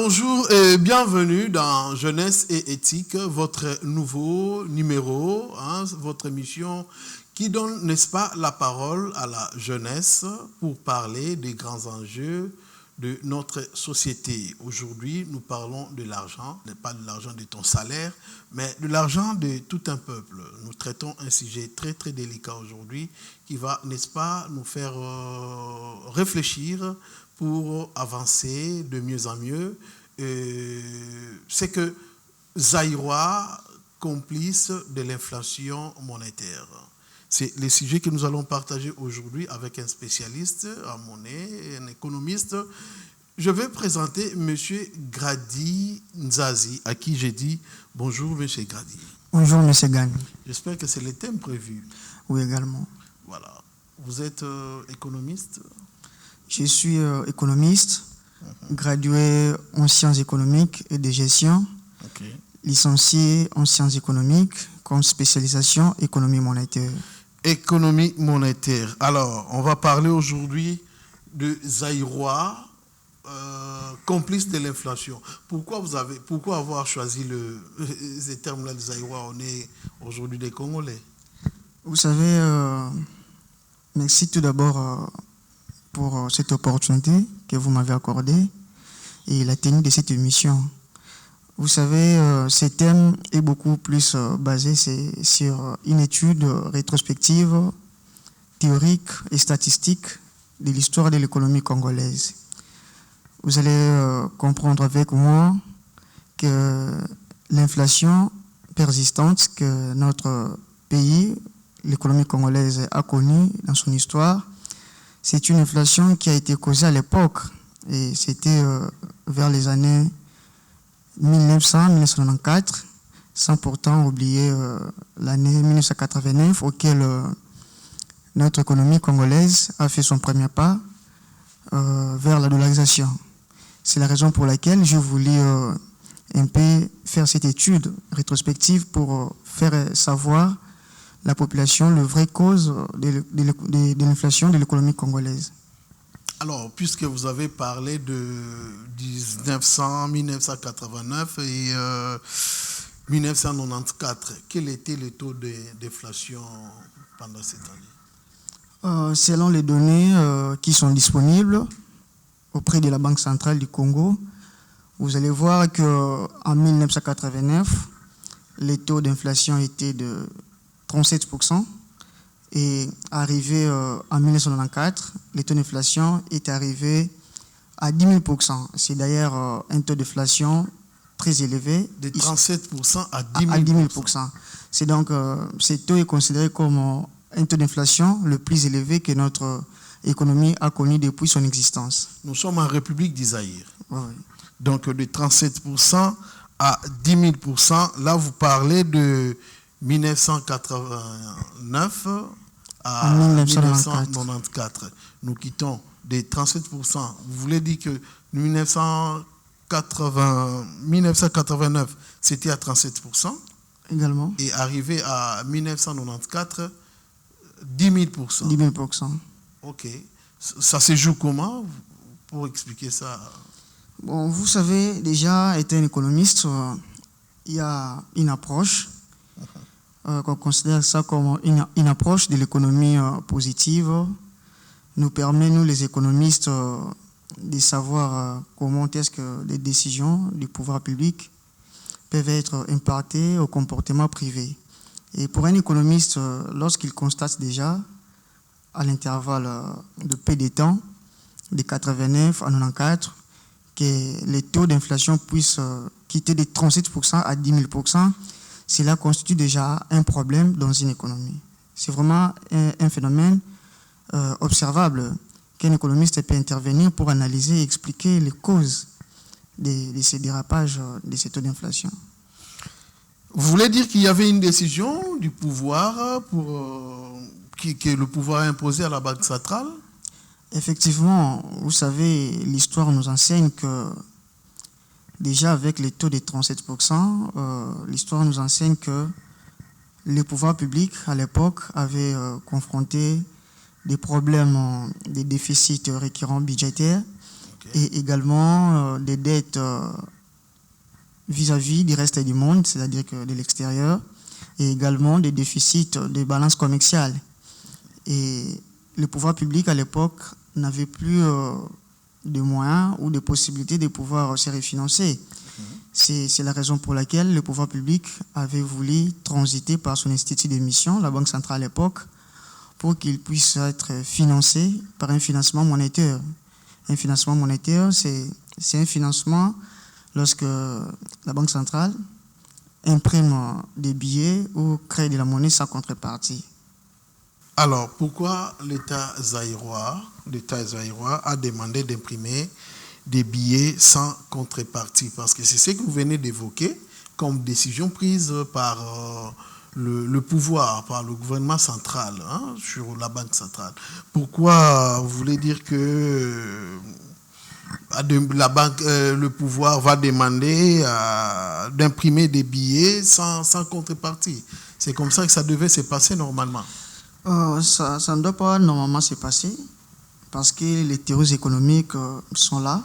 Bonjour et bienvenue dans Jeunesse et Éthique, votre nouveau numéro, votre émission qui donne, n'est-ce pas, la parole à la jeunesse pour parler des grands enjeux de notre société. Aujourd'hui, nous parlons de l'argent, pas de l'argent de ton salaire, mais de l'argent de tout un peuple. Nous traitons un sujet très très délicat aujourd'hui qui va, n'est-ce pas, nous faire réfléchir pour avancer de mieux en mieux. C'est que Zaïrois, complice de l'inflation monétaire. C'est le sujet que nous allons partager aujourd'hui avec un spécialiste en monnaie, un économiste. Je vais présenter M. Grady Nzazi, à qui j'ai dit bonjour M. Grady. Bonjour M. Gani. J'espère que c'est le thème prévu. Oui, également. Voilà. Vous êtes économiste? Je suis économiste, gradué en sciences économiques et de gestion, licencié en sciences économiques, comme spécialisation économie monétaire. Économie monétaire. Alors, on va parler aujourd'hui de Zaïrois, complice de l'inflation. Pourquoi avoir choisi ces termes-là de Zaïrois? On est aujourd'hui des Congolais. Vous savez, merci tout d'abord pour cette opportunité que vous m'avez accordée et la tenue de cette émission. Vous savez, ce thème est beaucoup plus basé sur une étude rétrospective, théorique et statistique de l'histoire de l'économie congolaise. Vous allez comprendre avec moi que l'inflation persistante que notre pays, l'économie congolaise, a connue dans son histoire, c'est une inflation qui a été causée à l'époque, et c'était vers les années 1900-1994, sans pourtant oublier l'année 1989, auquel notre économie congolaise a fait son premier pas vers la dollarisation. C'est la raison pour laquelle je voulais un peu faire cette étude rétrospective pour faire savoir la population la vraie cause de l'inflation de l'économie congolaise. Alors, puisque vous avez parlé de 1989 et 1994, quel était le taux d'inflation pendant cette année? Selon les données qui sont disponibles auprès de la Banque centrale du Congo, vous allez voir qu'en 1989, les taux d'inflation étaient de 37%. Et arrivé en 1994, le taux d'inflation est arrivé à 10 000%. C'est d'ailleurs un taux d'inflation très élevé. De 37% à 10 000%. À 10 000%. C'est donc, ce taux est considéré comme un taux d'inflation le plus élevé que notre économie a connu depuis son existence. Nous sommes en République d'Isaïr. Oui. Donc de 37% à 10 000%. Là, vous parlez de 1989 à 1994. Nous quittons des 37%. Vous voulez dire que 1989, c'était à 37%. Également. Et arrivé à 1994, 10 000%. 10 000%. OK. Ça se joue comment pour expliquer ça? Bon, vous savez, déjà, étant un économiste, il y a une approche qu'on considère ça comme une approche de l'économie positive, nous permet, nous les économistes, de savoir comment est-ce que les décisions du pouvoir public peuvent être impactées au comportement privé. Et pour un économiste, lorsqu'il constate déjà, à l'intervalle de peu de temps, de 89 à 94, que les taux d'inflation puissent quitter de 37% à 10 000%, cela constitue déjà un problème dans une économie. C'est vraiment un phénomène observable qu'un économiste peut intervenir pour analyser et expliquer les causes de ces dérapages de ces taux d'inflation. Vous voulez dire qu'il y avait une décision du pouvoir que le pouvoir a imposée à la Banque centrale? Effectivement, vous savez, l'histoire nous enseigne que déjà avec les taux de 37%, l'histoire nous enseigne que les pouvoirs publics à l'époque avaient confronté des problèmes de déficit récurrent budgétaire et également des dettes vis-à-vis du reste du monde, c'est-à-dire que de l'extérieur, et également des déficits de balance commerciale. Et le pouvoir public à l'époque n'avait plus de moyens ou de possibilités de pouvoir se refinancer. C'est la raison pour laquelle le pouvoir public avait voulu transiter par son institut d'émission, la Banque centrale à l'époque, pour qu'il puisse être financé par un financement monétaire. Un financement monétaire, c'est un financement lorsque la Banque centrale imprime des billets ou crée de la monnaie sans contrepartie. Alors, pourquoi l'État zaïrois a demandé d'imprimer des billets sans contrepartie? Parce que c'est ce que vous venez d'évoquer comme décision prise par le pouvoir, par le gouvernement central, sur la Banque centrale. Pourquoi vous voulez dire que la banque, le pouvoir va demander d'imprimer des billets sans contrepartie? C'est comme ça que ça devait se passer normalement. Ça ne doit pas normalement se passer parce que les théories économiques sont là,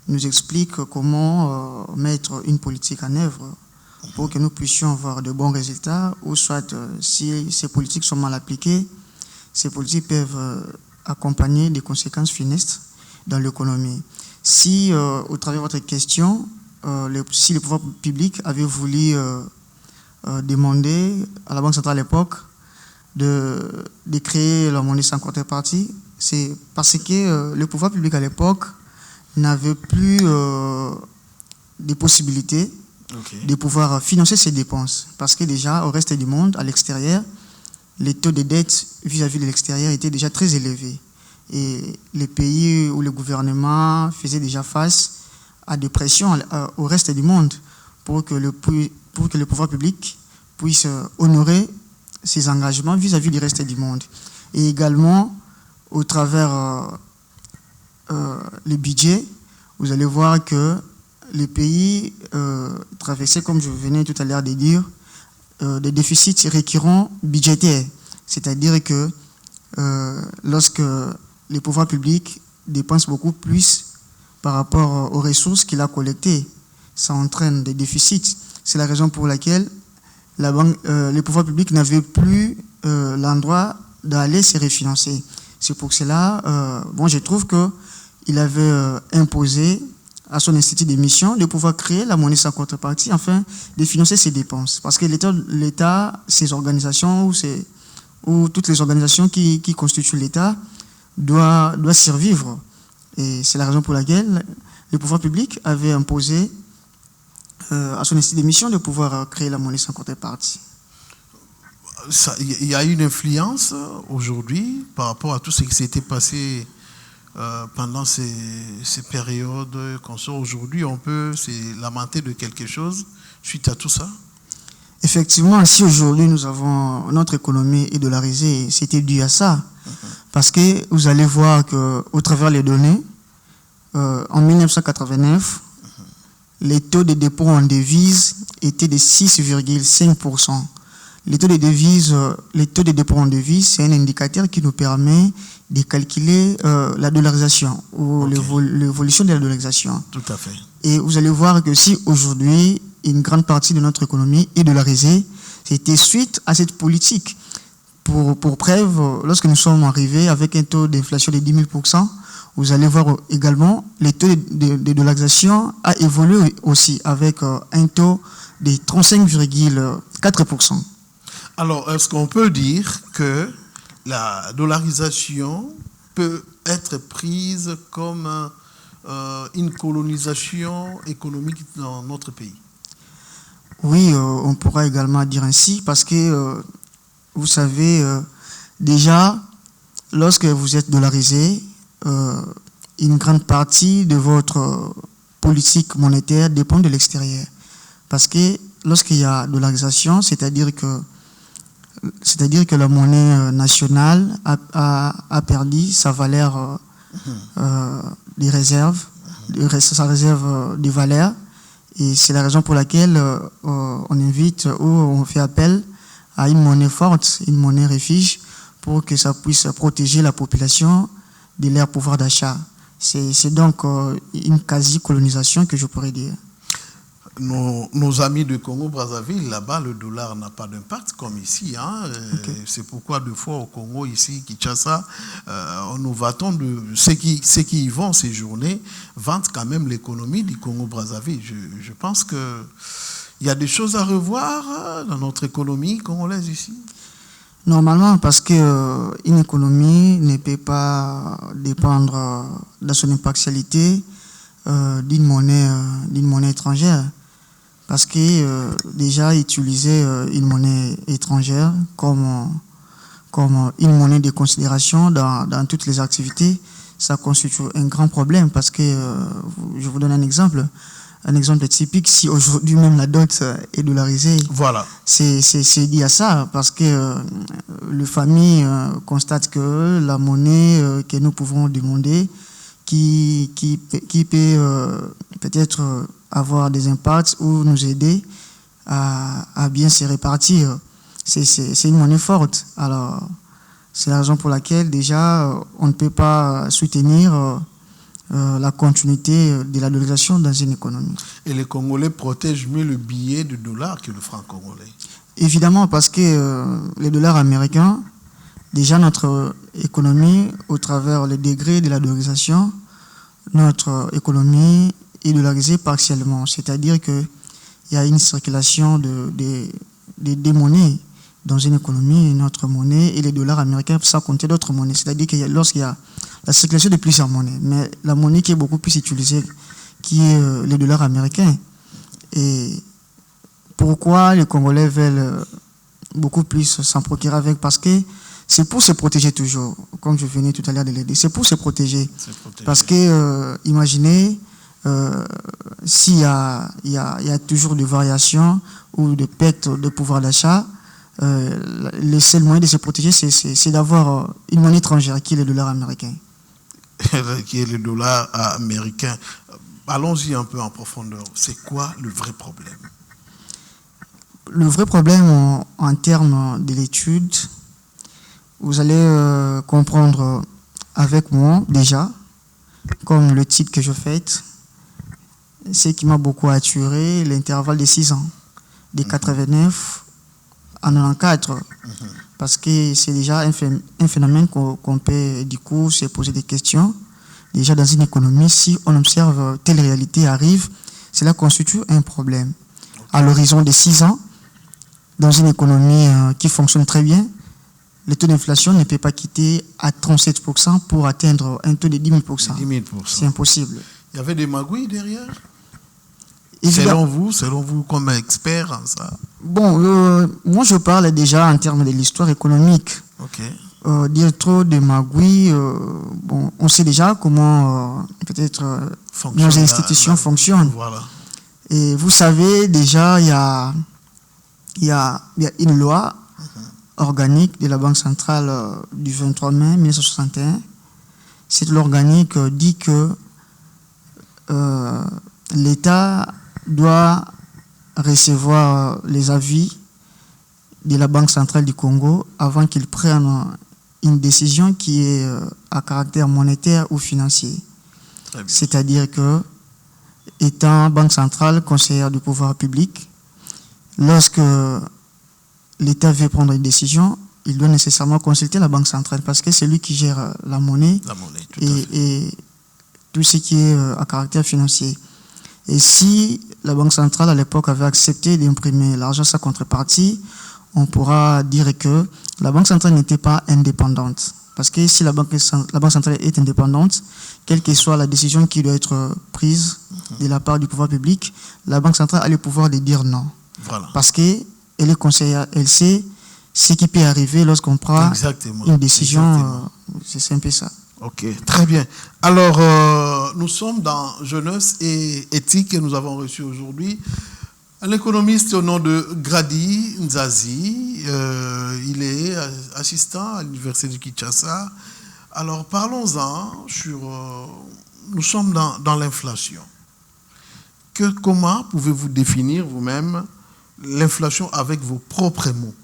nous expliquent comment mettre une politique en œuvre pour que nous puissions avoir de bons résultats, ou soit si ces politiques sont mal appliquées, ces politiques peuvent accompagner des conséquences funestes dans l'économie. Si, au travers de votre question, si le pouvoir public avait voulu demander à la Banque centrale à l'époque de créer la monnaie sans contrepartie, c'est parce que le pouvoir public à l'époque n'avait plus de possibilités de pouvoir financer ses dépenses. Parce que déjà, au reste du monde, à l'extérieur, les taux de dette vis-à-vis de l'extérieur étaient déjà très élevés. Et les pays où le gouvernement faisait déjà face à des pressions au reste du monde pour que le pouvoir public puisse honorer ses engagements vis-à-vis du reste du monde. Et également, au travers le budget, vous allez voir que les pays traversaient, comme je venais tout à l'heure de dire, des déficits récurrents budgétaires. C'est-à-dire que lorsque les pouvoirs publics dépensent beaucoup plus par rapport aux ressources qu'il a collectées, ça entraîne des déficits. C'est la raison pour laquelle les pouvoirs publics n'avaient plus l'endroit d'aller se refinancer. C'est pour cela, je trouve qu'il avait imposé à son institut d'émission de pouvoir créer la monnaie sans contrepartie afin de financer ses dépenses. Parce que l'État, ses organisations ou toutes les organisations qui constituent l'État doivent survivre. Et c'est la raison pour laquelle le pouvoir public avait imposé à son institut d'émission de pouvoir créer la monnaie sans contrepartie. Il y a une influence aujourd'hui par rapport à tout ce qui s'était passé pendant ces périodes qu'on sort aujourd'hui. On peut se lamenter de quelque chose suite à tout ça? Effectivement, si aujourd'hui nous avons notre économie est dollarisée, c'était dû à ça. Parce que vous allez voir qu'au travers des données, en 1989, les taux de dépôt en devises étaient de 6,5%. Les taux de dépôt en devises, c'est un indicateur qui nous permet de calculer la dollarisation ou l'évolution de la dollarisation. Tout à fait. Et vous allez voir que si aujourd'hui, une grande partie de notre économie est dollarisée, c'était suite à cette politique. Pour preuve, lorsque nous sommes arrivés avec un taux d'inflation de 10 000%, vous allez voir également les taux de dollarisation a évolué aussi avec un taux de 35,4%. Alors, est-ce qu'on peut dire que la dollarisation peut être prise comme une colonisation économique dans notre pays? Oui, on pourra également dire ainsi parce que, vous savez, déjà, lorsque vous êtes dollarisé, une grande partie de votre politique monétaire dépend de l'extérieur. Parce que lorsqu'il y a dollarisation, c'est-à-dire que la monnaie nationale a perdu sa valeur des réserves, sa réserve de valeur. Et c'est la raison pour laquelle on invite ou on fait appel à une monnaie forte, une monnaie refuge, pour que ça puisse protéger la population de leur pouvoir d'achat. C'est donc une quasi-colonisation que je pourrais dire. Nos amis de Congo-Brazzaville, là-bas, le dollar n'a pas d'impact comme ici. Okay. C'est pourquoi, deux fois au Congo, ici, Kinshasa, nous vantons de ceux qui y vont séjourner, vantent quand même l'économie du Congo-Brazzaville. Je pense qu'il y a des choses à revoir dans notre économie congolaise ici. Normalement, parce qu'une économie ne peut pas dépendre de son impartialité d'une monnaie étrangère. Parce que déjà utiliser une monnaie étrangère comme une monnaie de considération dans toutes les activités, ça constitue un grand problème. Parce que, je vous donne un exemple typique, si aujourd'hui même la dot est dollarisée, voilà. C'est dit à ça, parce que les familles constatent que la monnaie que nous pouvons demander, qui peut peut-être avoir des impacts ou nous aider à bien se répartir. C'est une monnaie forte. Alors, c'est la raison pour laquelle déjà on ne peut pas soutenir la continuité de la dollarisation dans une économie. Et les Congolais protègent mieux le billet de dollar que le franc congolais? Évidemment, parce que les dollars américains, déjà notre économie, au travers les degrés de la dollarisation, notre économie est dollarisée partiellement. C'est-à-dire qu'il y a une circulation de monnaies dans une économie, notre monnaie et les dollars américains sans compter d'autres monnaies. C'est-à-dire que lorsqu'il y a la circulation de plusieurs monnaies, mais la monnaie qui est beaucoup plus utilisée, qui est les dollars américains. Et pourquoi les Congolais veulent beaucoup plus s'en procurer avec? Parce que c'est pour se protéger toujours, comme je venais tout à l'heure de l'aider. C'est pour se protéger. Parce que, imaginez, s'il y a toujours des variations ou des pertes de pouvoir d'achat, le seul moyen de se protéger, c'est d'avoir une monnaie étrangère, qui est le dollar américain. Qui est le dollar américain. Allons-y un peu en profondeur. C'est quoi le vrai problème? Le vrai problème en termes de l'étude, vous allez comprendre avec moi déjà, comme le titre que je fais, ce qui m'a beaucoup attiré, l'intervalle de 6 ans, de 89 à 94. Parce que c'est déjà un phénomène qu'on peut du coup se poser des questions. Déjà dans une économie, si on observe telle réalité arrive, cela constitue un problème. À l'horizon de 6 ans, dans une économie qui fonctionne très bien, le taux d'inflation ne peut pas quitter à 37% pour atteindre un taux de 10 000%. C'est impossible. Il y avait des magouilles derrière? Selon vous comme expert en ça? Bon, moi je parle déjà en termes de l'histoire économique. Okay. Dire trop de magouilles, bon, on sait déjà comment peut-être nos institutions fonctionnent. Voilà. Et vous savez déjà, il y a une loi organique de la Banque centrale du 23 mai 1961. Cette loi organique dit que l'État doit recevoir les avis de la Banque centrale du Congo avant qu'il prenne une décision qui est à caractère monétaire ou financier. C'est-à-dire que, étant Banque centrale conseillère du pouvoir public, lorsque l'État veut prendre une décision, il doit nécessairement consulter la Banque centrale parce que c'est lui qui gère la monnaie et tout ce qui est à caractère financier. Et si la Banque centrale à l'époque avait accepté d'imprimer l'argent sans contrepartie, on pourra dire que la Banque centrale n'était pas indépendante. Parce que si la Banque centrale est indépendante, quelle que soit la décision qui doit être prise de la part du pouvoir public, la Banque centrale a le pouvoir de dire non. Voilà. Parce qu'elle est conseillère, elle sait ce qui peut arriver lorsqu'on prend une décision. C'est un peu ça. Ok, très bien. Alors, nous sommes dans Jeunesse et Éthique et nous avons reçu aujourd'hui un économiste au nom de Grady Nzazi. Il est assistant à l'Université de Kinshasa. Alors, parlons-en sur... nous sommes dans l'inflation. Comment pouvez-vous définir vous-même l'inflation avec vos propres mots?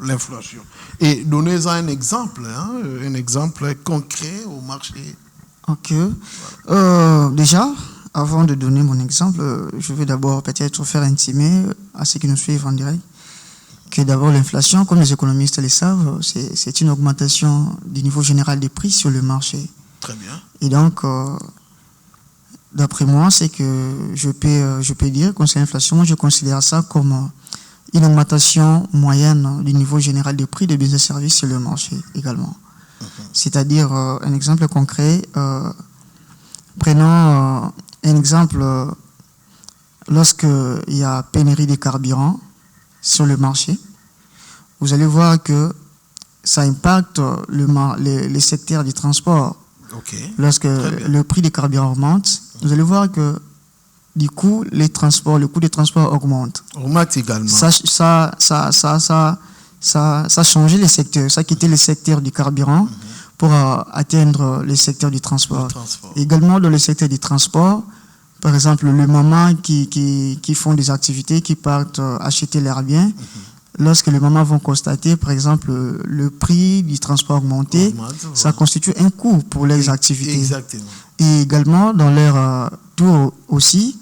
L'inflation. Et donnez-en un exemple concret au marché Ok. Déjà, avant de donner mon exemple, je vais d'abord peut-être faire intimer à ceux qui nous suivent en direct que d'abord l'inflation, comme les économistes le savent, c'est une augmentation du niveau général des prix sur le marché. Très bien. Et donc, d'après moi, c'est que je peux dire, concernant l'inflation, moi je considère ça comme une augmentation moyenne du niveau général des prix des biens et services sur le marché également. C'est-à-dire, un exemple concret, prenons un exemple, lorsqu'il y a pénurie de carburant sur le marché, vous allez voir que ça impacte les secteurs du transport. Okay. Lorsque le prix des carburants augmente, vous allez voir que du coup, le coût des transports augmente. Augmente également. Ça a changé les secteurs, ça a quitté le secteur du carburant pour atteindre le secteur du transport. Également dans le secteur du transport, par exemple, les mamans qui font des activités, qui partent acheter leurs biens, lorsque les mamans vont constater, par exemple, le prix du transport augmenté, ça constitue un coût pour leurs activités. Exactement. Et également, dans leur tour aussi,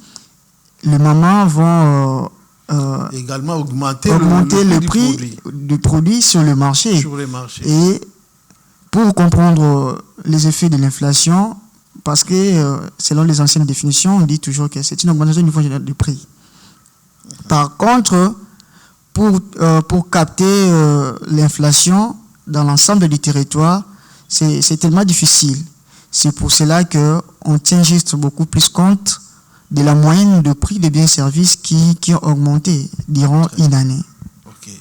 les mamans vont également augmenter le prix du produit sur le marché. Sur les marchés. Et pour comprendre les effets de l'inflation, parce que selon les anciennes définitions, on dit toujours que c'est une augmentation du niveau général du prix. Par contre, pour capter l'inflation dans l'ensemble du territoire, c'est tellement difficile. C'est pour cela qu'on tient juste beaucoup plus compte de la moyenne de prix des biens et services qui ont augmenté durant une année. Ok.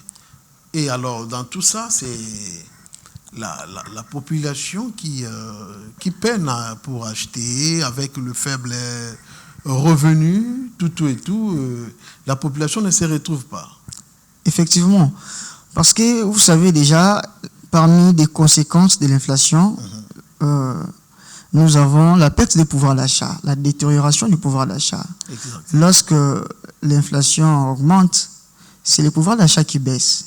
Et alors, dans tout ça, c'est la population qui peine pour acheter avec le faible revenu, tout, la population ne se retrouve pas. Effectivement. Parce que, vous savez déjà, parmi les conséquences de l'inflation, nous avons la perte du pouvoir d'achat, la détérioration du pouvoir d'achat. Lorsque l'inflation augmente, c'est le pouvoir d'achat qui baisse.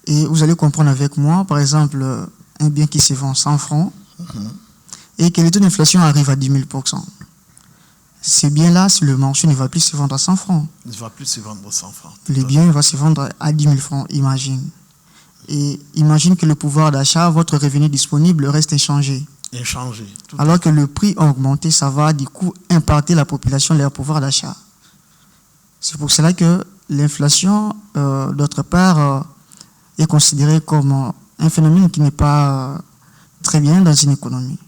Et vous allez comprendre avec moi, par exemple, un bien qui se vend 100 francs et que le taux d'inflation arrive à 10 000%. Ces biens-là, sur le marché, ne va plus se vendre à 100 francs. Il ne va plus se vendre à 100 francs. Le bien va se vendre à 10 000 francs, imagine. Et imagine que le pouvoir d'achat, votre revenu disponible reste inchangé. Inchangé. Alors que le prix a augmenté, ça va du coup impacter la population leur pouvoir d'achat. C'est pour cela que l'inflation, d'autre part, est considérée comme un phénomène qui n'est pas très bien dans une économie.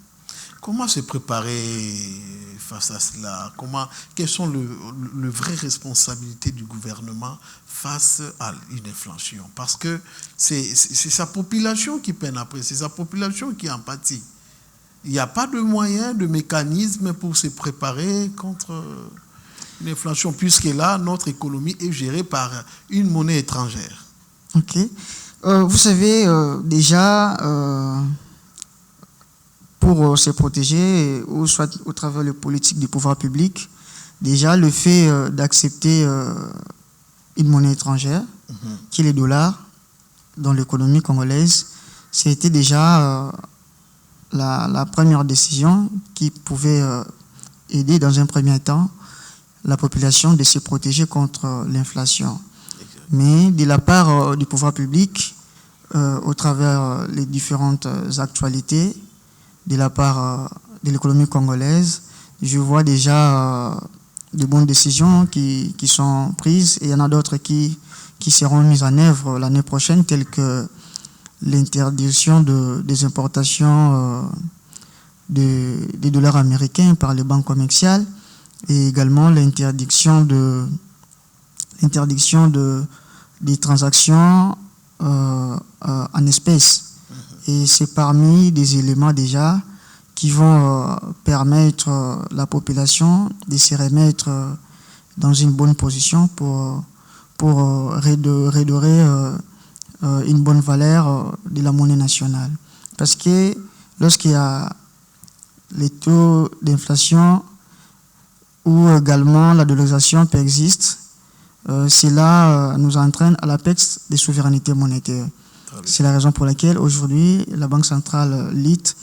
Comment se préparer face à cela? Quelles sont les vraies responsabilités du gouvernement face à une inflation? Parce que c'est sa population qui peine après, c'est sa population qui en pâtit. Il n'y a pas de moyens, de mécanismes pour se préparer contre une inflation, puisque là, notre économie est gérée par une monnaie étrangère. Ok. Vous savez, déjà, pour se protéger, ou soit au travers de politique du pouvoir public, déjà le fait d'accepter une monnaie étrangère, qui est le dollar, dans l'économie congolaise, c'était déjà la première décision qui pouvait aider dans un premier temps la population de se protéger contre l'inflation. Mais de la part du pouvoir public, au travers les différentes actualités, de la part de l'économie congolaise, je vois déjà de bonnes décisions qui sont prises, et il y en a d'autres qui seront mises en œuvre l'année prochaine, telles que l'interdiction des importations des dollars américains par les banques commerciales, et également l'interdiction des transactions en espèces. Et c'est parmi des éléments déjà qui vont permettre la population de se remettre dans une bonne position pour redorer une bonne valeur de la monnaie nationale. Parce que lorsqu'il y a les taux d'inflation ou également la dollarisation persiste, cela nous entraîne à la perte des souverainetés monétaires. C'est la raison pour laquelle aujourd'hui la Banque centrale lutte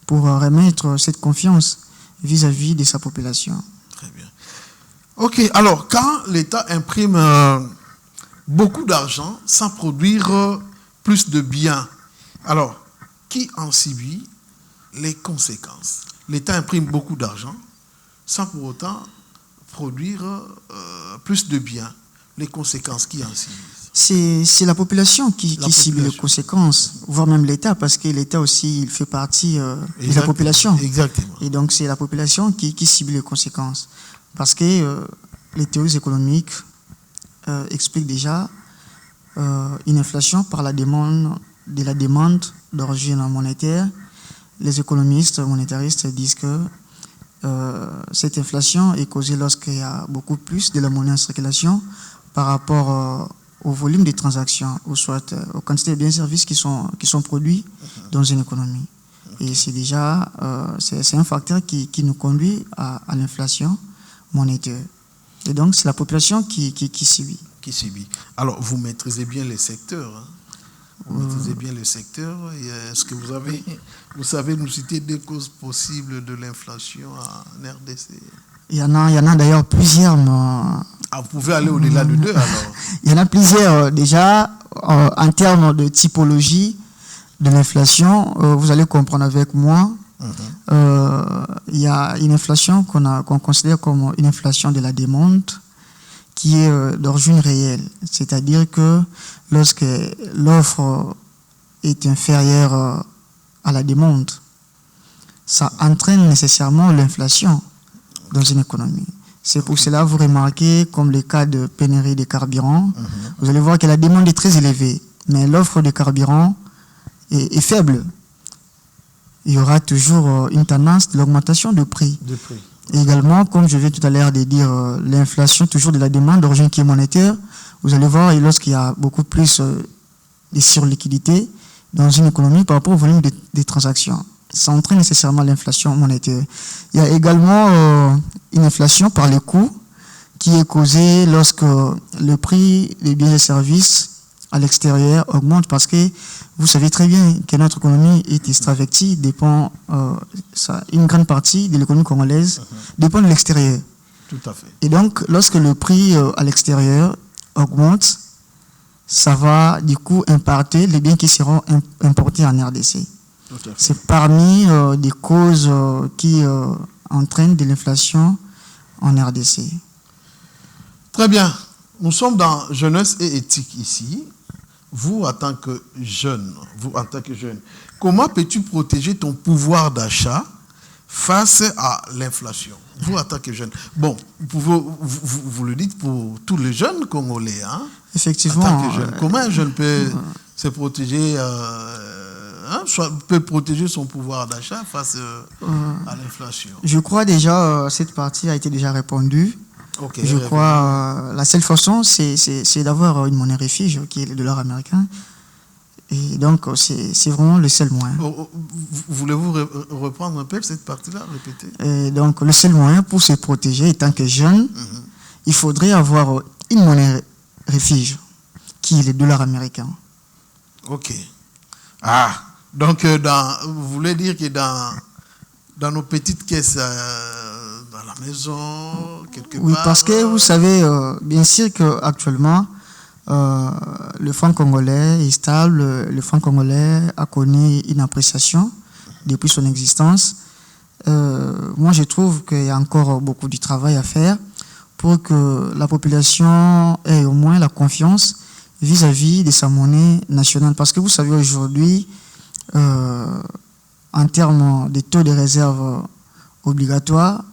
pour remettre cette confiance vis-à-vis de sa population. Très bien. Ok, alors quand l'État imprime beaucoup d'argent sans produire plus de biens, alors qui en subit les conséquences? L'État imprime beaucoup d'argent sans pour autant produire plus de biens. Les conséquences, qui en subissent? C'est la population qui subit les conséquences, voire même l'État, parce que l'État aussi, il fait partie de la population. Exactement. Et donc, c'est la population qui subit les conséquences. Parce que les théories économiques expliquent déjà une inflation par la demande d'origine monétaire. Les économistes monétaristes disent que cette inflation est causée lorsqu'il y a beaucoup plus de la monnaie en circulation par rapport au volume des transactions, ou soit aux quantités de biens et services qui sont produits dans une économie. Et c'est déjà c'est un facteur qui nous conduit à l'inflation monétaire. Et donc, c'est la population qui subit. Qui subit. Alors, vous maîtrisez bien les secteurs. Hein? Vous maîtrisez bien le secteur. Est-ce que vous savez nous citer des causes possibles de l'inflation en RDC? Il y en a d'ailleurs plusieurs. Vous pouvez aller au-delà de deux alors? Il y en a plusieurs. Déjà, en termes de typologie de l'inflation, vous allez comprendre avec moi. Il y a une inflation qu'on considère comme une inflation de la demande qui est d'origine réelle. C'est-à-dire que lorsque l'offre est inférieure à la demande, ça entraîne nécessairement l'inflation dans une économie. C'est pour cela que vous remarquez, comme le cas de pénurie de carburant, vous allez voir que la demande est très élevée, mais l'offre de carburant est faible. Il y aura toujours une tendance de l'augmentation de prix. Et également, comme je viens tout à l'heure de dire, l'inflation toujours de la demande d'origine qui est monétaire, vous allez voir, lorsqu'il y a beaucoup plus de surliquidité dans une économie par rapport au volume des transactions, ça entraîne nécessairement l'inflation monétaire. Il y a également une inflation par les coûts qui est causée lorsque le prix des biens et services à l'extérieur augmente, parce que vous savez très bien que notre économie est extravertie, une grande partie de l'économie congolaise dépend de l'extérieur. Tout à fait. Et donc, lorsque le prix à l'extérieur augmente, ça va du coup impacter les biens qui seront importés en RDC. C'est parmi des causes qui entraînent de l'inflation en RDC. Très bien. Nous sommes dans jeunesse et éthique ici. Vous, en tant que jeune, comment peux-tu protéger ton pouvoir d'achat face à l'inflation? Vous, en tant que jeune. Bon, vous le dites pour tous les jeunes Congolais. Hein? Effectivement. En tant que jeune. Comment un jeune peut se protéger, peut protéger son pouvoir d'achat face à l'inflation? Je crois déjà, cette partie a été déjà répondue. Okay, je crois la seule façon, c'est d'avoir une monnaie refuge qui est le dollar américain. Et donc, c'est vraiment le seul moyen. Voulez-vous reprendre un peu cette partie-là, répéter? Et donc, le seul moyen pour se protéger, étant que jeune, il faudrait avoir une monnaie refuge qui est le dollar américain. Ok. Donc, vous voulez dire que dans nos petites caisses, dans la maison, quelque part... Oui, parce que vous savez, bien sûr qu'actuellement, le franc congolais est stable. Le franc congolais a connu une appréciation depuis son existence. Moi, je trouve qu'il y a encore beaucoup de travail à faire pour que la population ait au moins la confiance vis-à-vis de sa monnaie nationale. Parce que vous savez, aujourd'hui, en termes de taux de réserve obligatoires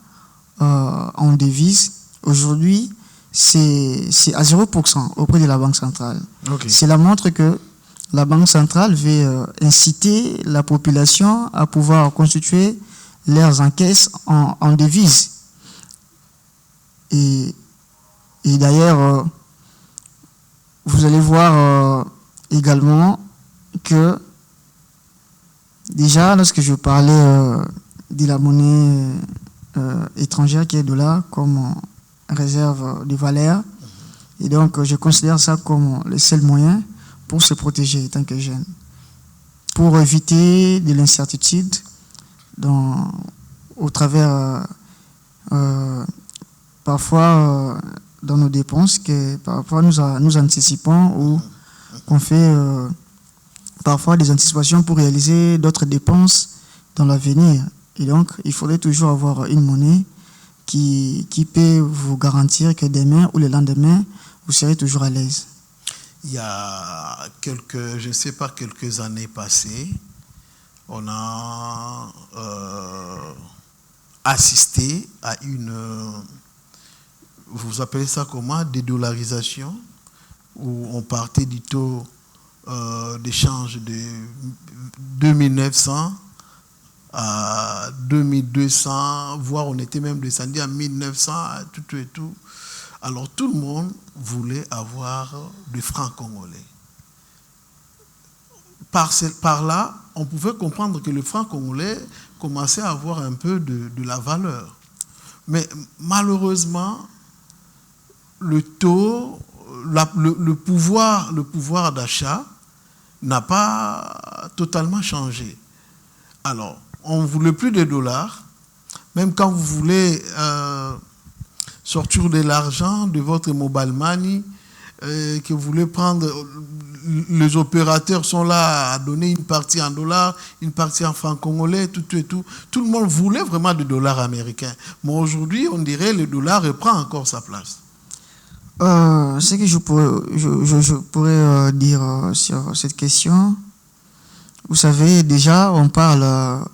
en devise, aujourd'hui, c'est à 0% auprès de la Banque centrale. Okay. Cela montre que la Banque centrale veut inciter la population à pouvoir constituer leurs encaisses en devises. Et d'ailleurs, vous allez voir également que déjà, lorsque je parlais de la monnaie étrangère qui est le dollar comme réserve de valeur, et donc je considère ça comme le seul moyen pour se protéger en tant que jeune, pour éviter de l'incertitude au travers, parfois, dans nos dépenses, que parfois nous anticipons ou qu'on fait parfois des anticipations pour réaliser d'autres dépenses dans l'avenir. Et donc, il faudrait toujours avoir une monnaie qui peut vous garantir que demain ou le lendemain, vous serez toujours à l'aise. Il y a quelques années passées, on a assisté à une, vous appelez ça comment, dédollarisation, où on partait du taux d'échange de 2900 à 2200, voire on était même descendu à 1900, tout et tout. Alors tout le monde voulait avoir des francs congolais. Par là, on pouvait comprendre que le franc congolais commençait à avoir un peu de la valeur. Mais malheureusement, le taux, le pouvoir d'achat n'a pas totalement changé. Alors, on ne voulait plus de dollars. Même quand vous voulez sortir de l'argent de votre mobile money, que vous voulez prendre, les opérateurs sont là à donner une partie en dollars, une partie en francs congolais, tout et tout. Tout le monde voulait vraiment du dollar américain. Mais aujourd'hui, on dirait que le dollar reprend encore sa place. Ce que je pourrais dire sur cette question, vous savez, déjà, on parle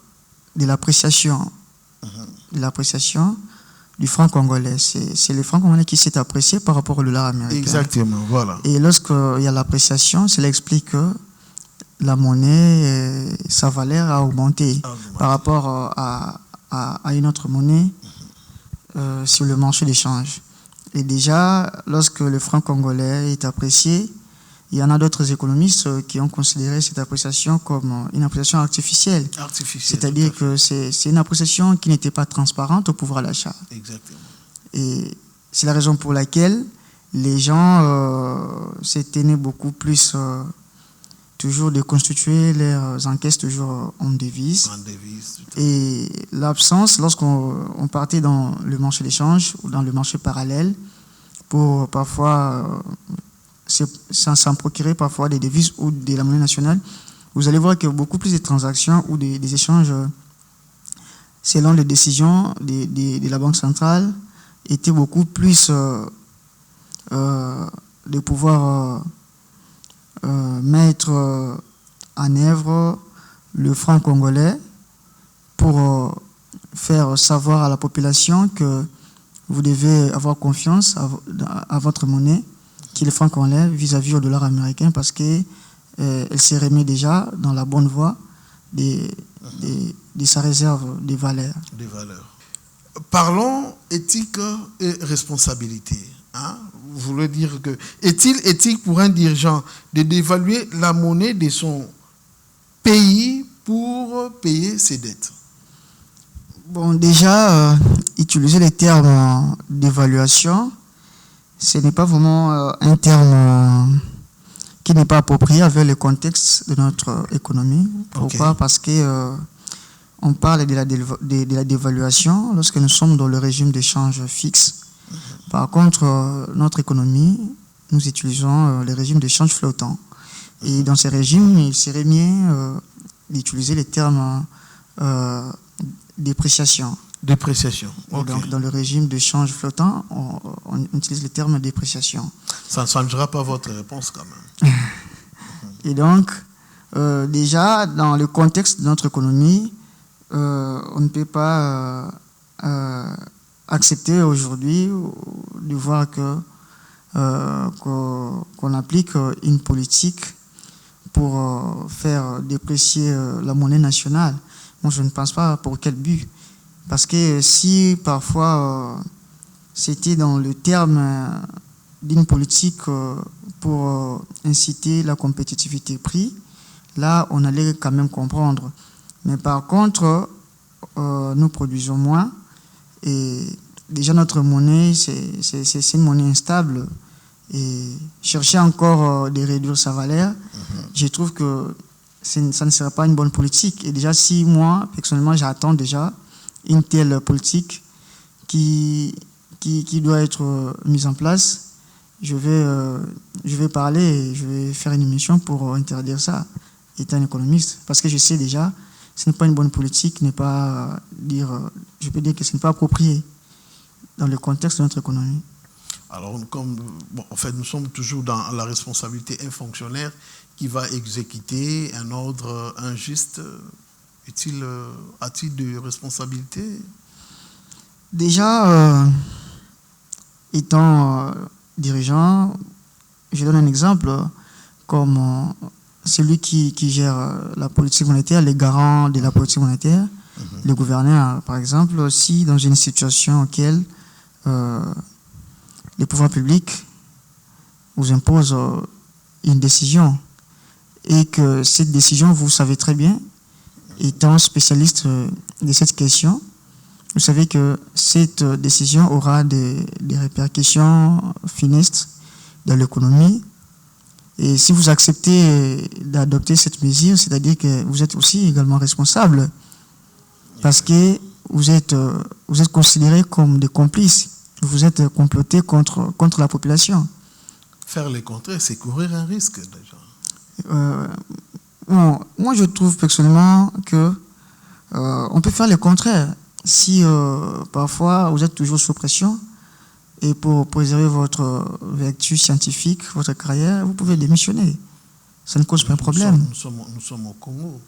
de l'appréciation. De l'appréciation du franc congolais. C'est le franc congolais qui s'est apprécié par rapport au dollar américain. Exactement, voilà. Et lorsqu'il y a l'appréciation, cela explique que la monnaie, sa valeur a augmenté par rapport à une autre monnaie sur le marché d'échange. Et déjà, lorsque le franc congolais est apprécié, il y en a d'autres économistes qui ont considéré cette appréciation comme une appréciation artificielle. C'est-à-dire que c'est une appréciation qui n'était pas transparente au pouvoir d'achat. Exactement. Et c'est la raison pour laquelle les gens s'éteignaient beaucoup plus toujours de constituer leurs encaisses toujours en devises. En devises. Et l'absence, lorsqu'on partait dans le marché d'échange ou dans le marché parallèle, pour parfois s'en procurer parfois des devises ou de la monnaie nationale, vous allez voir qu'il y a beaucoup plus de transactions ou des échanges selon les décisions de la Banque centrale étaient beaucoup plus de pouvoir mettre en œuvre le franc congolais pour faire savoir à la population que vous devez avoir confiance à votre monnaie, qui est le franc congolais, vis-à-vis au dollar américain, parce qu'elle s'est remise déjà dans la bonne voie de sa réserve des valeurs. Parlons éthique et responsabilité. Vous voulez dire que est-il éthique pour un dirigeant de dévaluer la monnaie de son pays pour payer ses dettes? Bon, déjà, utiliser les termes d'évaluation, ce n'est pas vraiment un terme qui n'est pas approprié avec le contexte de notre économie. Pourquoi? Parce que on parle de la dévaluation lorsque nous sommes dans le régime d'échange fixe. Par contre, notre économie, nous utilisons le régime d'échange flottant. Et dans ces régimes, il serait mieux d'utiliser les termes dépréciation. Dépréciation. Okay. Donc, dans le régime d'échange flottant, on utilise le terme dépréciation. Ça ne changera pas votre réponse quand même. Et donc, déjà, dans le contexte de notre économie, on ne peut pas accepter aujourd'hui de voir qu'on applique une politique pour faire déprécier la monnaie nationale. Moi, je ne pense pas pour quel but. Parce que si parfois c'était dans le terme d'une politique pour inciter la compétitivité prix, là, on allait quand même comprendre. Mais par contre, nous produisons moins. Et déjà, notre monnaie, c'est une monnaie instable. Et chercher encore de réduire sa valeur, je trouve que ça ne serait pas une bonne politique. Et déjà, si moi, personnellement, j'attends déjà une telle politique qui doit être mise en place, je vais parler et je vais faire une émission pour interdire ça, étant économiste. Parce que je sais déjà, ce n'est pas une bonne politique, je peux dire que ce n'est pas approprié dans le contexte de notre économie. Alors, nous sommes toujours dans la responsabilité. Un fonctionnaire qui va exécuter un ordre injuste, a-t-il de responsabilité? Déjà, étant dirigeant, je donne un exemple, comme celui qui gère la politique monétaire, les garants de la politique monétaire, le gouverneur, par exemple, si dans une situation auquel les pouvoirs publics vous imposent une décision et que cette décision, vous savez très bien, étant spécialiste de cette question, vous savez que cette décision aura des répercussions funestes dans l'économie. Et si vous acceptez d'adopter cette mesure, c'est-à-dire que vous êtes aussi également responsable parce que vous êtes considérés comme des complices. Vous êtes complotés contre la population. Faire le contraire, c'est courir un risque déjà. Moi, je trouve personnellement que on peut faire le contraire. Si parfois vous êtes toujours sous pression et pour préserver votre vertu scientifique, votre carrière, vous pouvez démissionner. Ça ne cause pas un problème. Nous sommes au Congo.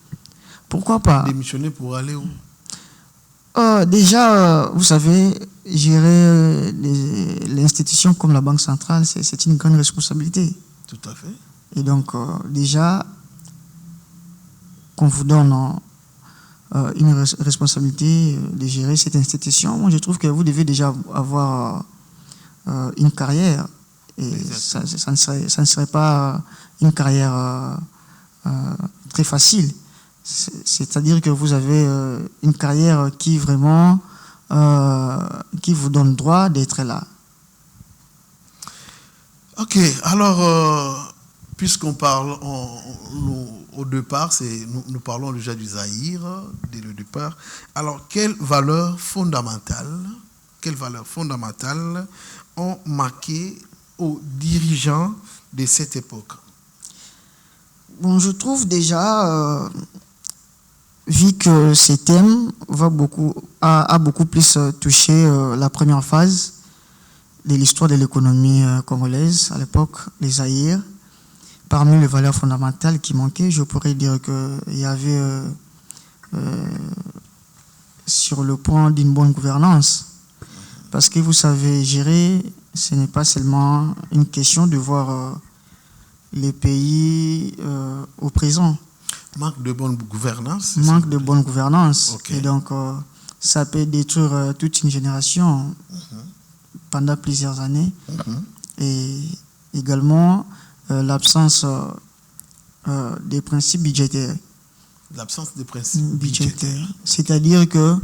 Pourquoi pas? Démissionner pour aller où? Déjà, vous savez, gérer l'institution comme la Banque centrale, c'est une grande responsabilité. Tout à fait. Et donc, déjà, qu'on vous donne une responsabilité de gérer cette institution, moi je trouve que vous devez déjà avoir une carrière. Et ça ne serait pas une carrière très facile. C'est-à-dire que vous avez une carrière qui vraiment qui vous donne droit d'être là. Ok, alors puisqu'on parle au départ, nous parlons déjà du Zaïre dès le départ. Alors quelles valeurs fondamentales ont marqué aux dirigeants de cette époque? Bon, je trouve déjà vu que ce thème a beaucoup plus touché la première phase de l'histoire de l'économie congolaise, à l'époque, les Zaïre. Parmi les valeurs fondamentales qui manquaient, je pourrais dire qu'il y avait sur le point d'une bonne gouvernance. Parce que vous savez, gérer, ce n'est pas seulement une question de voir les pays au présent. Manque de bonne gouvernance. Manque de bonne gouvernance. Okay. Et donc, ça peut détruire toute une génération pendant plusieurs années. Et également, l'absence des principes budgétaires. L'absence des principes budgétaires. C'est-à-dire que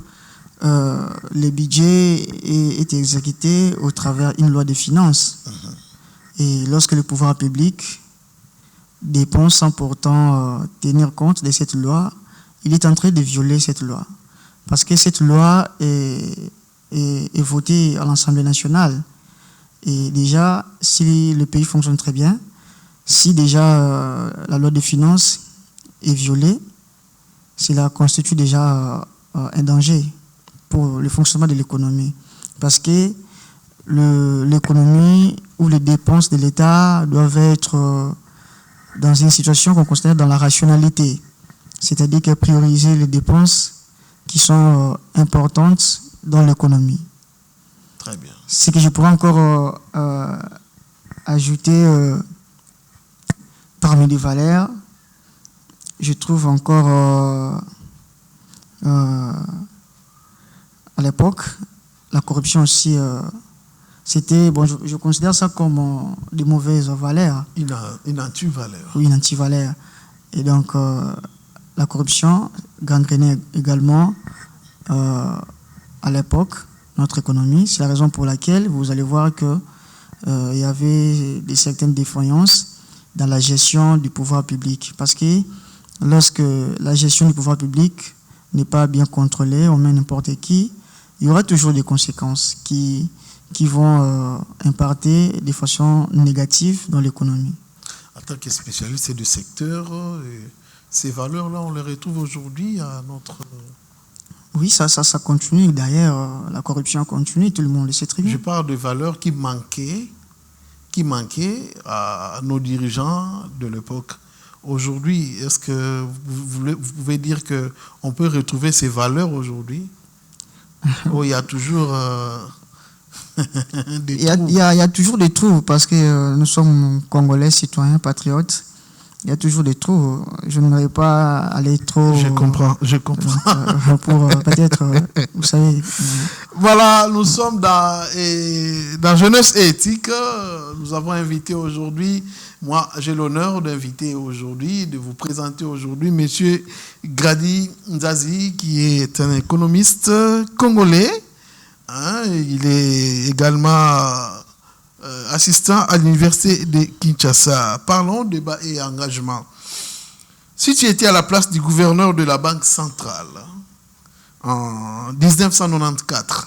le budget est exécuté au travers d'une loi de finances. Et lorsque le pouvoir public dépense sans pourtant tenir compte de cette loi, il est en train de violer cette loi. Parce que cette loi est votée à l'Assemblée nationale. Et déjà, si le pays fonctionne très bien, si déjà la loi de finances est violée, cela constitue déjà un danger pour le fonctionnement de l'économie. Parce que l'économie ou les dépenses de l'État doivent être dans une situation qu'on considère dans la rationalité. C'est-à-dire que prioriser les dépenses qui sont importantes dans l'économie. Très bien. Ce que je pourrais encore ajouter parmi les valeurs, je trouve encore à l'époque, la corruption aussi, c'était, bon, je considère ça comme des mauvaises valeurs. Une anti-valeur. Oui, une anti-valeur. Et donc, la corruption gangrénait également à l'époque notre économie. C'est la raison pour laquelle vous allez voir que il y avait certaines défaillances dans la gestion du pouvoir public. Parce que lorsque la gestion du pouvoir public n'est pas bien contrôlée, on met n'importe qui, il y aura toujours des conséquences qui vont impacter de façon négative dans l'économie. En tant que spécialiste du secteur, ces valeurs-là, on les retrouve aujourd'hui à notre... Oui, ça continue. Derrière, la corruption continue, tout le monde le sait très bien. Je parle de valeurs qui manquaient à nos dirigeants de l'époque. Aujourd'hui, est-ce que vous pouvez dire qu'on peut retrouver ces valeurs aujourd'hui? Oh, il y a toujours des trous. Il y a toujours des trous parce que nous sommes Congolais, citoyens, patriotes. Il y a toujours des trous. Je n'aimerais pas aller trop... Je comprends. Pour peut-être, vous savez... Voilà, nous sommes dans Jeunesse et Éthique. Nous avons invité aujourd'hui, moi j'ai l'honneur d'inviter aujourd'hui, de vous présenter aujourd'hui M. Grady Nzazi, qui est un économiste congolais. Il est également assistant à l'université de Kinshasa. Parlons débat et engagement. Si tu étais à la place du gouverneur de la Banque centrale en 1994,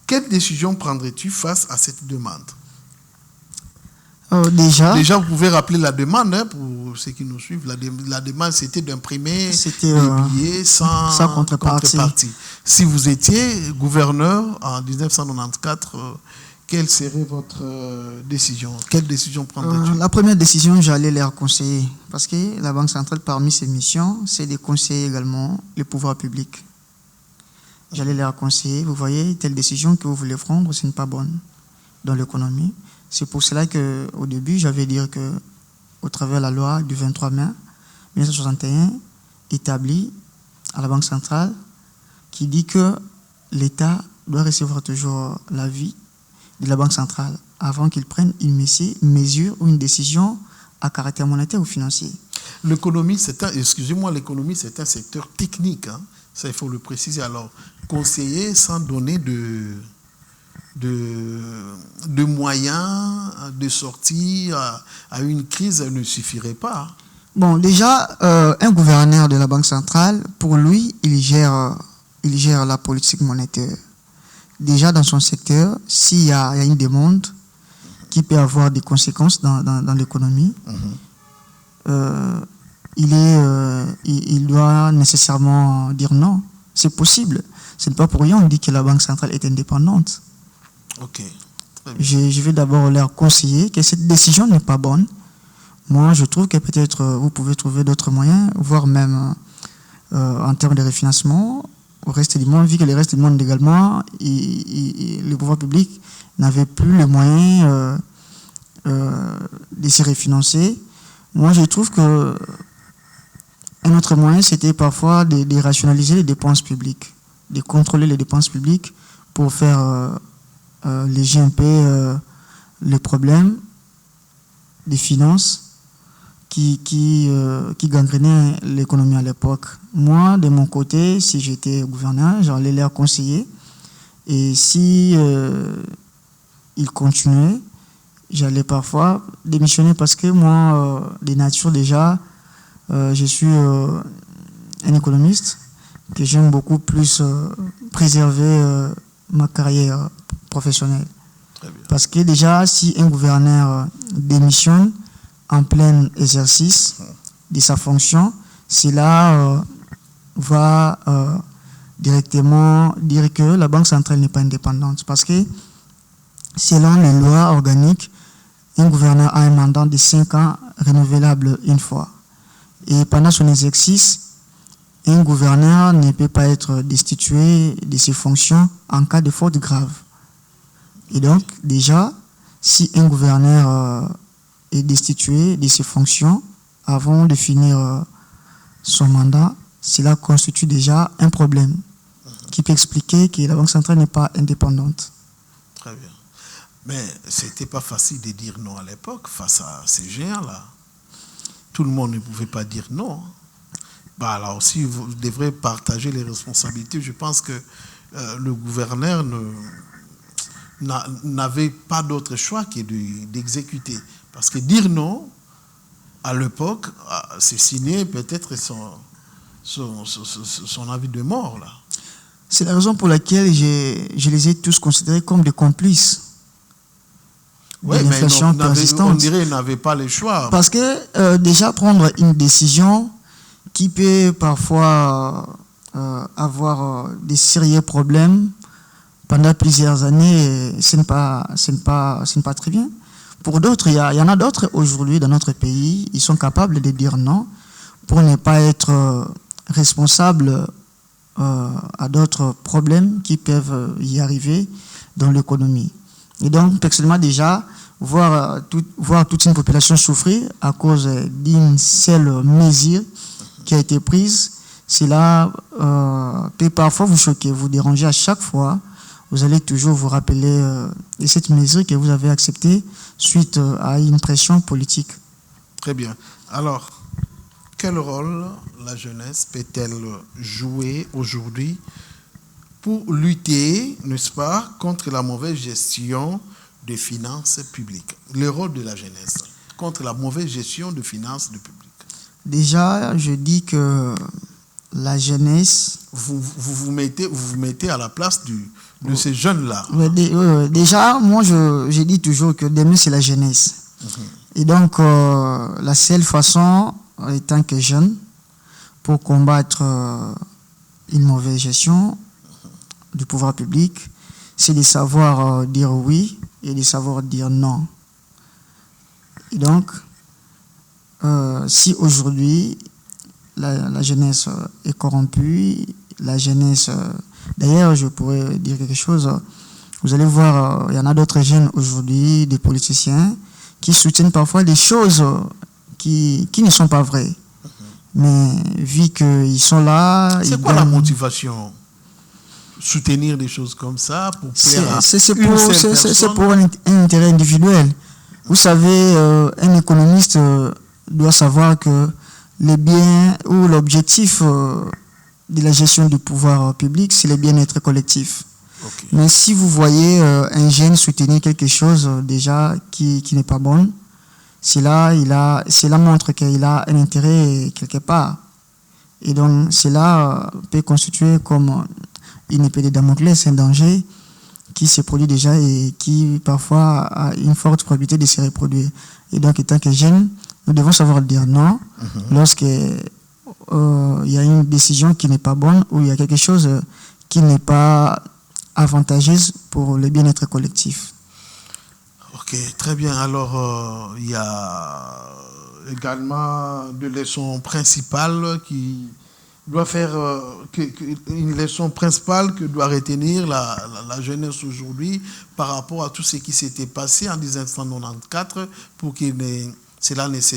quelle décision prendrais-tu face à cette demande? Déjà, vous pouvez rappeler la demande pour ceux qui nous suivent. La demande, c'était d'imprimer des billets sans contrepartie. Si vous étiez gouverneur en 1994, quelle serait votre décision? Quelle décision prendrais-tu? La première décision, j'allais les conseiller. Parce que la Banque centrale, parmi ses missions, c'est de conseiller également le pouvoir public. J'allais les conseiller. Vous voyez, telle décision que vous voulez prendre, ce n'est pas bonne dans l'économie. C'est pour cela qu'au début, j'avais dit qu'au travers de la loi du 23 mai 1961, établie à la Banque centrale, qui dit que l'État doit recevoir toujours l'avis de la Banque centrale avant qu'il prenne une mesure ou une décision à caractère monétaire ou financier. L'économie, l'économie, c'est un secteur technique. Ça, il faut le préciser. Alors, conseiller sans donner de moyens de sortie à une crise ne suffirait pas. Bon, déjà, un gouverneur de la Banque centrale, pour lui, il gère la politique monétaire. Déjà, dans son secteur, s'il y a une demande qui peut avoir des conséquences dans l'économie, il doit nécessairement dire non. C'est possible. Ce n'est pas pour rien on dit que la Banque centrale est indépendante. Ok. Je vais d'abord leur conseiller que cette décision n'est pas bonne. Moi, je trouve que peut-être vous pouvez trouver d'autres moyens, voire même en termes de refinancement au reste du monde, vu que le reste du monde également, le pouvoir public n'avait plus les moyens de se refinancer. Moi, je trouve que un autre moyen, c'était parfois de rationaliser les dépenses publiques, de contrôler les dépenses publiques pour faire léger un peu les problèmes des finances qui gangrenaient l'économie à l'époque. Moi, de mon côté, si j'étais gouverneur, j'allais leur conseiller. Et si ils continuaient, j'allais parfois démissionner parce que moi, de nature déjà, je suis un économiste que j'aime beaucoup plus préserver ma carrière professionnelle. Très bien. Parce que déjà, si un gouverneur démissionne en plein exercice de sa fonction, cela va directement dire que la Banque centrale n'est pas indépendante. Parce que selon les lois organiques, un gouverneur a un mandat de 5 ans renouvelable une fois. Et pendant son exercice, un gouverneur ne peut pas être destitué de ses fonctions en cas de faute grave. Et donc, déjà, si un gouverneur est destitué de ses fonctions avant de finir son mandat, cela constitue déjà un problème qui peut expliquer que la Banque centrale n'est pas indépendante. Très bien. Mais ce n'était pas facile de dire non à l'époque face à ces géants-là. Tout le monde ne pouvait pas dire non. Bah, alors aussi, vous devrez partager les responsabilités. Je pense que le gouverneur n'avait pas d'autre choix que d'exécuter. Parce que dire non, à l'époque, c'est signé peut-être son avis de mort, là. C'est la raison pour laquelle je les ai tous considérés comme des complices. Oui, mais on dirait qu'ils n'avaient pas le choix. Parce que déjà prendre une décision qui peut parfois avoir des sérieux problèmes pendant plusieurs années, ce n'est pas très bien. Pour d'autres, il y en a d'autres aujourd'hui dans notre pays, ils sont capables de dire non pour ne pas être responsables à d'autres problèmes qui peuvent y arriver dans l'économie. Et donc, personnellement, déjà, voir toute une population souffrir à cause d'une seule mesure qui a été prise, cela peut parfois vous choquer, vous déranger à chaque fois. Vous allez toujours vous rappeler de cette mesure que vous avez acceptée suite à une pression politique. Très bien. Alors, quel rôle la jeunesse peut-elle jouer aujourd'hui pour lutter, n'est-ce pas, contre la mauvaise gestion des finances publiques? Le rôle de la jeunesse contre la mauvaise gestion des finances publiques. Déjà, je dis que la jeunesse... Vous mettez à la place de ces jeunes-là. Déjà, moi, je dis toujours que demain, c'est la jeunesse. Et donc, la seule façon, étant que jeune, pour combattre une mauvaise gestion du pouvoir public, c'est de savoir dire oui et de savoir dire non. Et donc, si aujourd'hui la jeunesse est corrompue, la jeunesse... D'ailleurs, je pourrais dire quelque chose. Vous allez voir, il y en a d'autres jeunes aujourd'hui, des politiciens, qui soutiennent parfois des choses qui ne sont pas vraies. Mais vu qu'ils sont là... C'est quoi la motivation? Soutenir des choses comme ça pour plaire à une seule personne? C'est pour un intérêt individuel. Vous savez, un économiste doit savoir que le bien ou l'objectif de la gestion du pouvoir public, c'est le bien-être collectif. Okay. Mais si vous voyez un jeune soutenir quelque chose déjà qui n'est pas bon, cela montre qu'il a un intérêt quelque part. Et donc, cela peut constituer comme une épée de Damoclès, un danger qui se produit déjà et qui parfois a une forte probabilité de se reproduire. Et donc, étant que jeunes, nous devons savoir dire non lorsqu'il y a une décision qui n'est pas bonne ou il y a quelque chose qui n'est pas avantageuse pour le bien-être collectif. Ok, très bien. Alors, il y a également des leçons principales qui doit faire une leçon principale que doit retenir la jeunesse aujourd'hui par rapport à tout ce qui s'était passé en 1994 pour que cela ne se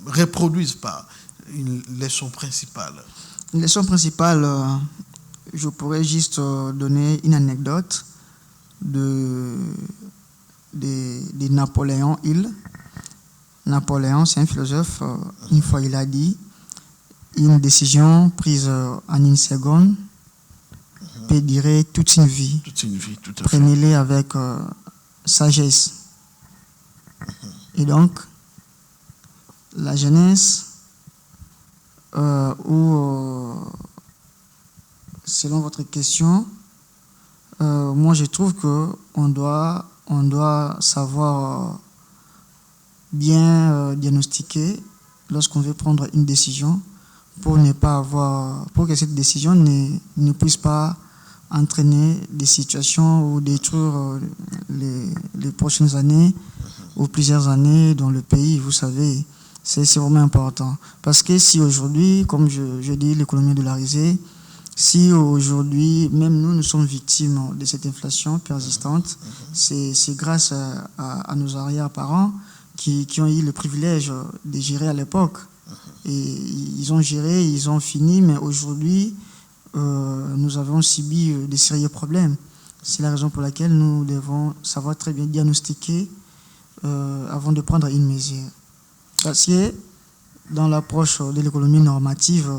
reproduise pas. Une leçon principale. Une leçon principale, je pourrais juste donner une anecdote de Napoléon Hill. Napoléon, c'est un philosophe. Une fois, il a dit une décision prise en une seconde peut durer toute une vie. Toute une vie, tout à fait. Prenez-les avec sagesse. Et donc, la jeunesse, selon votre question, moi je trouve qu'on doit savoir bien diagnostiquer lorsqu'on veut prendre une décision pour que cette décision ne puisse pas entraîner des situations ou détruire les prochaines années ou plusieurs années dans le pays. Vous savez, c'est vraiment important. Parce que si aujourd'hui, comme je dis, l'économie dollarisée, si aujourd'hui, même nous sommes victimes de cette inflation persistante, c'est grâce à nos arrière-parents qui ont eu le privilège de gérer à l'époque. Et ils ont géré, ils ont fini, mais aujourd'hui, nous avons subi de sérieux problèmes. C'est la raison pour laquelle nous devons savoir très bien diagnostiquer avant de prendre une mesure. Parce que dans l'approche de l'économie normative,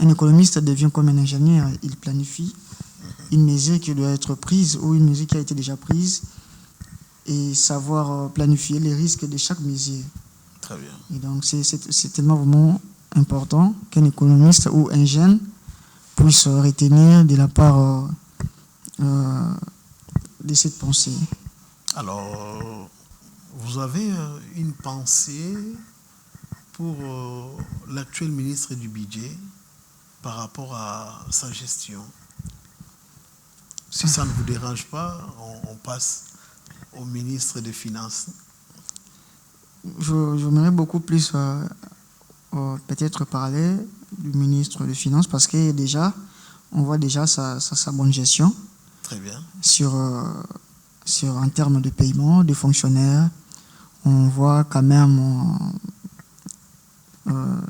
un économiste devient comme un ingénieur. Il planifie une mesure qui doit être prise ou une mesure qui a été déjà prise et savoir planifier les risques de chaque mesure. Très bien. Et donc, c'est tellement vraiment important qu'un économiste ou un jeune puisse retenir de la part de cette pensée. Alors, vous avez une pensée pour l'actuel ministre du Budget par rapport à sa gestion? Si ça ne vous dérange pas, on passe au ministre des Finances. J'aimerais beaucoup plus peut-être parler du ministre des Finances parce que déjà, on voit déjà sa bonne gestion. Très bien. En termes de paiement des fonctionnaires, on voit quand même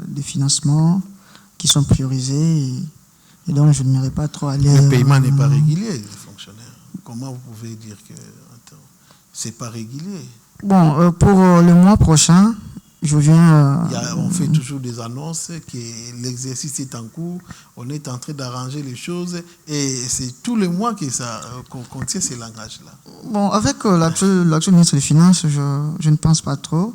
des financements qui sont priorisés et donc je n'aimerais pas trop aller... Le paiement n'est pas régulier, les fonctionnaires. Comment vous pouvez dire que c'est pas régulier? Bon, pour le mois prochain, je viens... on fait toujours des annonces que l'exercice est en cours, on est en train d'arranger les choses et c'est tous les mois qu'on contient ces langages-là. Bon, avec l'actuel ministre des Finances, je ne pense pas trop,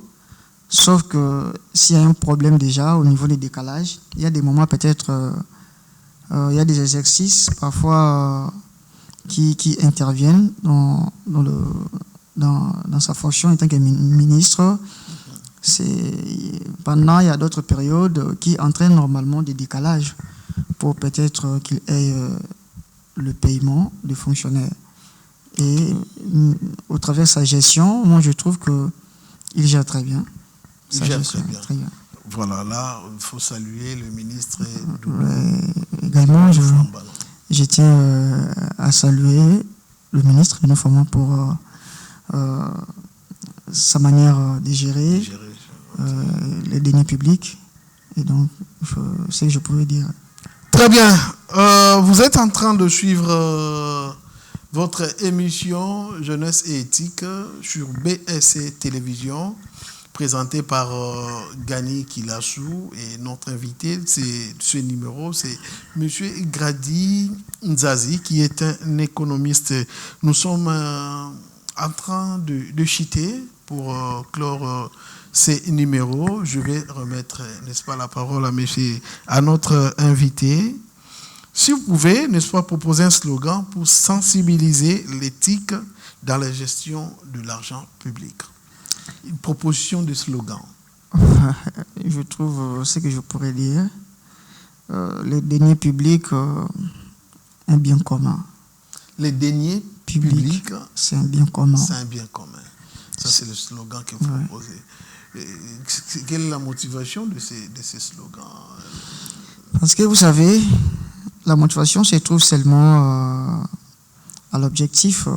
sauf que s'il y a un problème déjà au niveau des décalages, il y a des moments peut-être, il y a des exercices parfois qui interviennent dans sa fonction en tant que ministre. Pendant, il y a d'autres périodes qui entraînent normalement des décalages pour peut-être qu'il ait le paiement des fonctionnaires. Et au travers de sa gestion, moi je trouve qu'il gère très bien. Il gère très bien. Voilà, là, il faut saluer le ministre. Également, je tiens à saluer le ministre de Nofama pour sa manière de gérer les deniers publics. Et donc, c'est ce que je pouvais dire. Très bien. Vous êtes en train de suivre votre émission Jeunesse et éthique sur BSC Télévision, présentée par Gani Kilassou. Et notre invité, ce numéro, c'est M. Grady Nzazi, qui est un économiste. Nous sommes en train de chiter pour clore ces numéros. Je vais remettre, n'est-ce pas, la parole à notre invité. Si vous pouvez, n'est-ce pas, proposer un slogan pour sensibiliser l'éthique dans la gestion de l'argent public. Une proposition de slogan. Je trouve ce que je pourrais dire. Les deniers publics, un bien commun. Les deniers publics, c'est un bien commun. C'est un bien commun. Ça, c'est le slogan que vous proposez. Quelle est la motivation de ces slogans? Parce que vous savez, la motivation se trouve seulement à l'objectif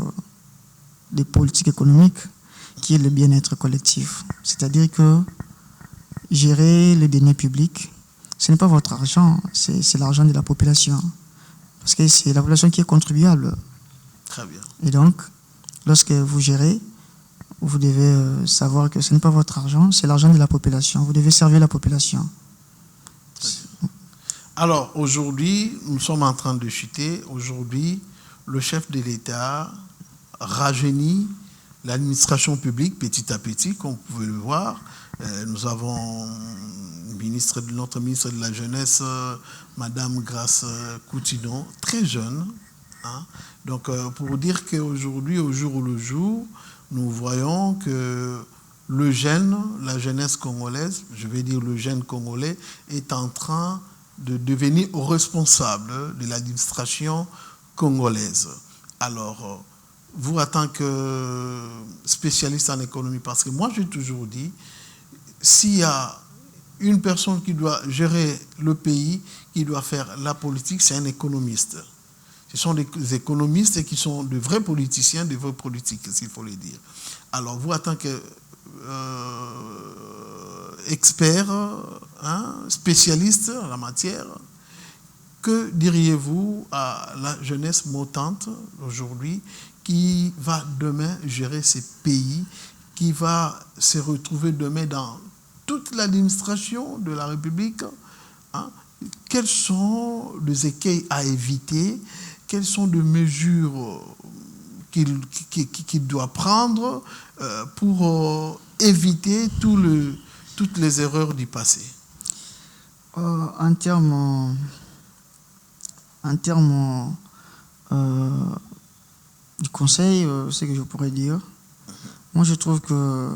des politiques économiques, qui est le bien-être collectif. C'est-à-dire que gérer les deniers publics, ce n'est pas votre argent, c'est l'argent de la population. Parce que c'est la population qui est contribuable. Très bien. Et donc, lorsque vous gérez, vous devez savoir que ce n'est pas votre argent, c'est l'argent de la population. Vous devez servir la population. Alors, aujourd'hui, nous sommes en train de chuter. Aujourd'hui, le chef de l'État rajeunit l'administration publique petit à petit, comme vous pouvez le voir. Nous avons notre ministre de la Jeunesse, Madame Grace Coutinon, très jeune. Hein. Donc, pour dire qu'aujourd'hui, au jour le jour, nous voyons que le jeune, la jeunesse congolaise, je vais dire le jeune congolais, est en train de devenir responsable de l'administration congolaise. Alors, vous, en tant que spécialiste en économie, parce que moi, j'ai toujours dit, s'il y a une personne qui doit gérer le pays, qui doit faire la politique, c'est un économiste. Ce sont des économistes qui sont de vrais politiciens, de vrais politiques, s'il faut le dire. Alors, vous, en tant que expert, spécialiste en la matière, que diriez-vous à la jeunesse montante aujourd'hui qui va demain gérer ces pays, qui va se retrouver demain dans toute l'administration de la République? Quels sont les écueils à éviter? Quelles sont les mesures qu'il doit prendre pour éviter tout toutes les erreurs du passé? En termes du conseil, ce que je pourrais dire, moi je trouve que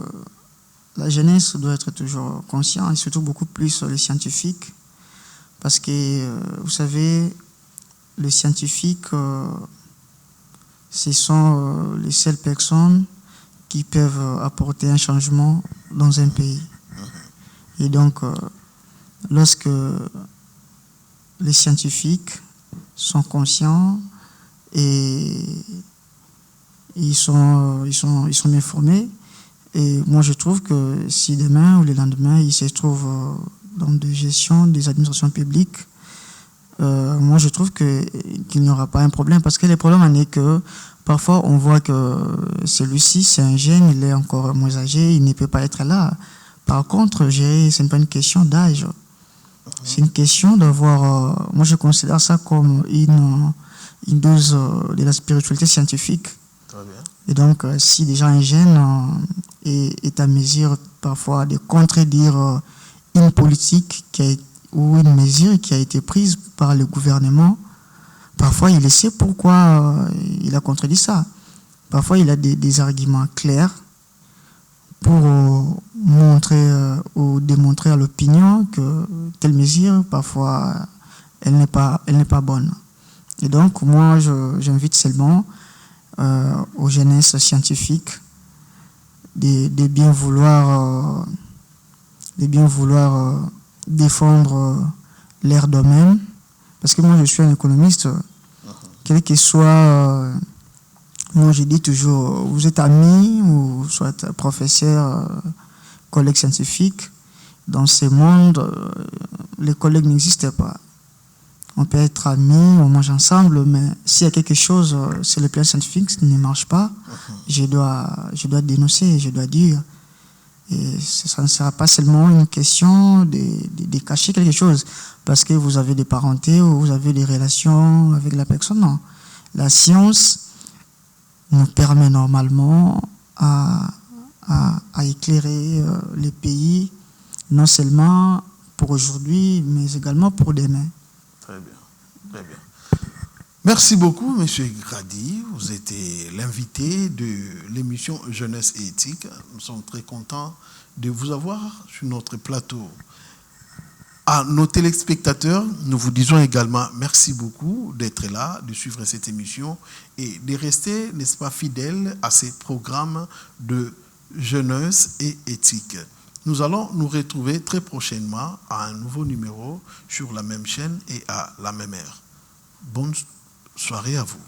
la jeunesse doit être toujours consciente, et surtout beaucoup plus les scientifiques, parce que, vous savez, les scientifiques, ce sont les seules personnes qui peuvent apporter un changement dans un pays. Et donc, lorsque les scientifiques sont conscients et ils sont bien formés, et moi je trouve que si demain ou le lendemain ils se trouvent dans des gestions des administrations publiques, moi je trouve qu'il n'y aura pas un problème, parce que le problème en est que parfois on voit que celui-ci c'est un jeune, il est encore moins âgé, il ne peut pas être là. Par contre, ce n'est pas une question d'âge, c'est une question d'avoir, moi je considère ça comme une dose de la spiritualité scientifique. Très bien. Et donc, si déjà un jeune est à mesure parfois de contredire une politique ou une mesure qui a été prise par le gouvernement, parfois il sait pourquoi il a contredit ça. Parfois il a des arguments clairs pour montrer ou démontrer à l'opinion que telle mesure, parfois, elle n'est pas bonne. Et donc, moi, j'invite seulement aux jeunesses scientifiques de bien vouloir défendre leur domaine, parce que moi, je suis un économiste, quel que soit... moi, je dis toujours, vous êtes amis ou soit professeur, collègue scientifique. Dans ce monde, les collègues n'existent pas. On peut être amis, on mange ensemble, mais s'il y a quelque chose sur le plan scientifique qui ne marche pas, je dois dénoncer, je dois dire. Et ça ne sera pas seulement une question de cacher quelque chose, parce que vous avez des parentés ou vous avez des relations avec la personne. Non. La science nous permet normalement à éclairer les pays, non seulement pour aujourd'hui, mais également pour demain. Très bien, très bien. Merci beaucoup, M. Grady. Vous étiez l'invité de l'émission Jeunesse et Éthique. Nous sommes très contents de vous avoir sur notre plateau. À nos téléspectateurs, nous vous disons également merci beaucoup d'être là, de suivre cette émission et de rester, n'est-ce pas, fidèles à ces programmes de jeunesse et éthique. Nous allons nous retrouver très prochainement à un nouveau numéro sur la même chaîne et à la même heure. Bonne soirée à vous.